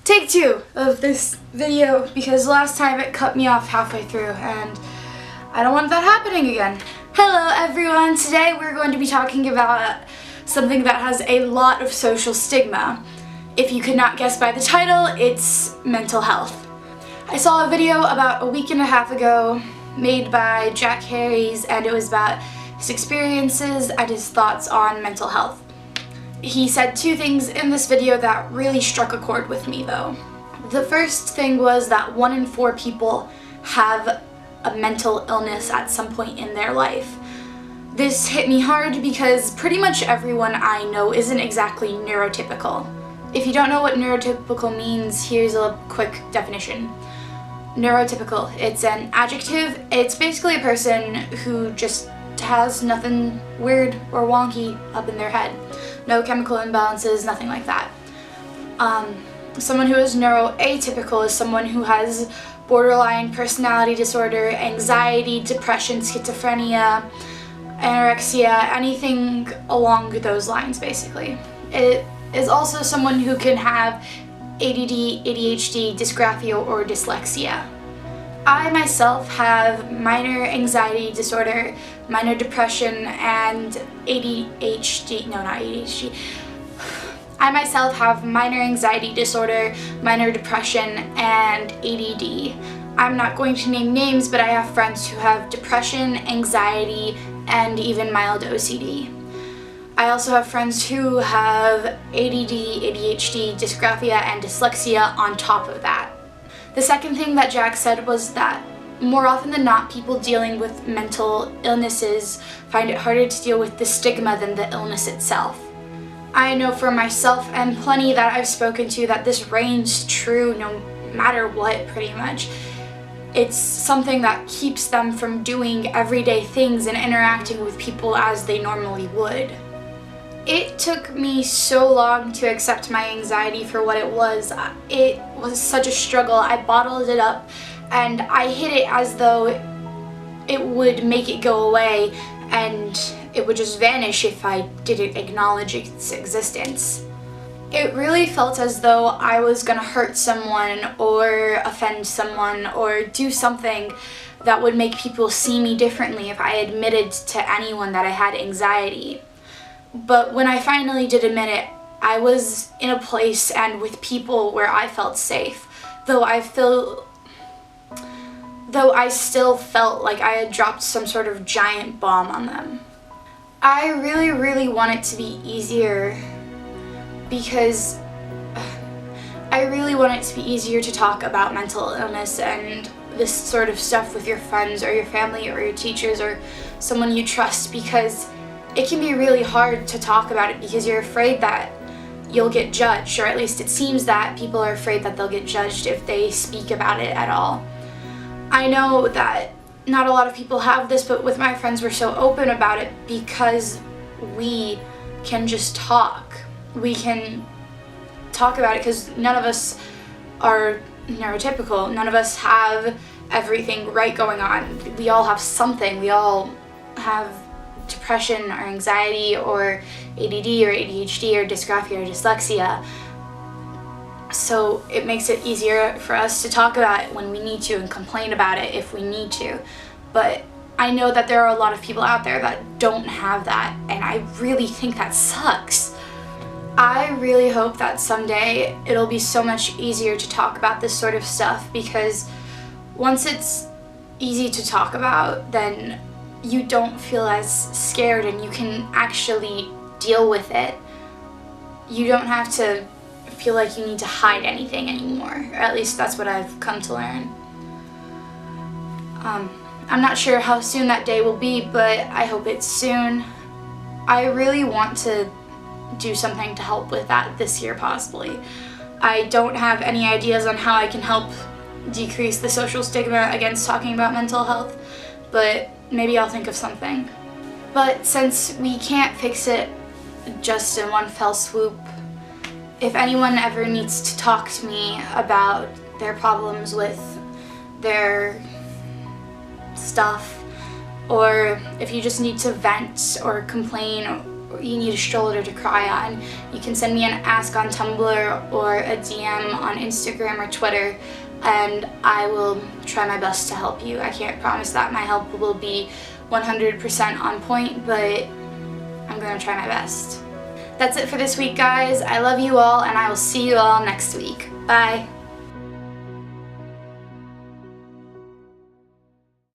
take two of this video because last time it cut me off halfway through and I don't want that happening again. Hello everyone, today we're going to be talking about something that has a lot of social stigma. If you could not guess by the title, it's mental health. I saw a video about a week and a half ago made by Jack Harries, and it was about his experiences and his thoughts on mental health. He said two things in this video that really struck a chord with me though. The first thing was that 1 in 4 people have a mental illness at some point in their life. This hit me hard because pretty much everyone I know isn't exactly neurotypical. If you don't know what neurotypical means, here's a quick definition. Neurotypical, it's an adjective. It's basically a person who just has nothing weird or wonky up in their head. No chemical imbalances, nothing like that. Someone who is neuroatypical is someone who has borderline personality disorder, anxiety, depression, schizophrenia, anorexia, anything along those lines basically. It is also someone who can have ADD, ADHD, dysgraphia, or dyslexia. I myself have minor anxiety disorder, minor depression, and ADHD, no, not ADHD. I myself have minor anxiety disorder, minor depression, and ADD. I'm not going to name names, but I have friends who have depression, anxiety, and even mild OCD. I also have friends who have ADD, ADHD, dysgraphia, and dyslexia on top of that. The second thing that Jack said was that more often than not, people dealing with mental illnesses find it harder to deal with the stigma than the illness itself. I know for myself and plenty that I've spoken to that this reigns true no matter what, pretty much. It's something that keeps them from doing everyday things and interacting with people as they normally would. It took me so long to accept my anxiety for what it was. It was such a struggle. I bottled it up and I hid it as though it would make it go away and it would just vanish if I didn't acknowledge its existence. It really felt as though I was gonna hurt someone or offend someone or do something that would make people see me differently if I admitted to anyone that I had anxiety. But when I finally did admit it, I was in a place and with people where I felt safe, though I still felt like I had dropped some sort of giant bomb on them. I really want it to be easier because I really want it to be easier to talk about mental illness and this sort of stuff with your friends or your family or your teachers or someone you trust, because it can be really hard to talk about it because you're afraid that you'll get judged, or at least it seems that people are afraid that they'll get judged if they speak about it at all. I know that not a lot of people have this, but with my friends we're so open about it because we can just talk. We can talk about it because none of us are neurotypical. None of us have everything right going on. We all have something. We all have depression or anxiety or ADD or ADHD or dysgraphia or dyslexia. So it makes it easier for us to talk about it when we need to and complain about it if we need to. But I know that there are a lot of people out there that don't have that, and I really think that sucks. I really hope that someday it'll be so much easier to talk about this sort of stuff, because once it's easy to talk about, then you don't feel as scared and you can actually deal with it. You don't have to feel like you need to hide anything anymore, or at least that's what I've come to learn. I'm not sure how soon that day will be, but I hope it's soon. I really want to do something to help with that this year possibly. I don't have any ideas on how I can help decrease the social stigma against talking about mental health, but maybe I'll think of something. But since we can't fix it just in one fell swoop, if anyone ever needs to talk to me about their problems with their stuff, or if you just need to vent or complain you need a stroller to cry on, you can send me an ask on Tumblr or a DM on Instagram or Twitter, and I will try my best to help you. I can't promise that my help will be 100% on point, but I'm going to try my best. That's it for this week, guys. I love you all, and I will see you all next week. Bye.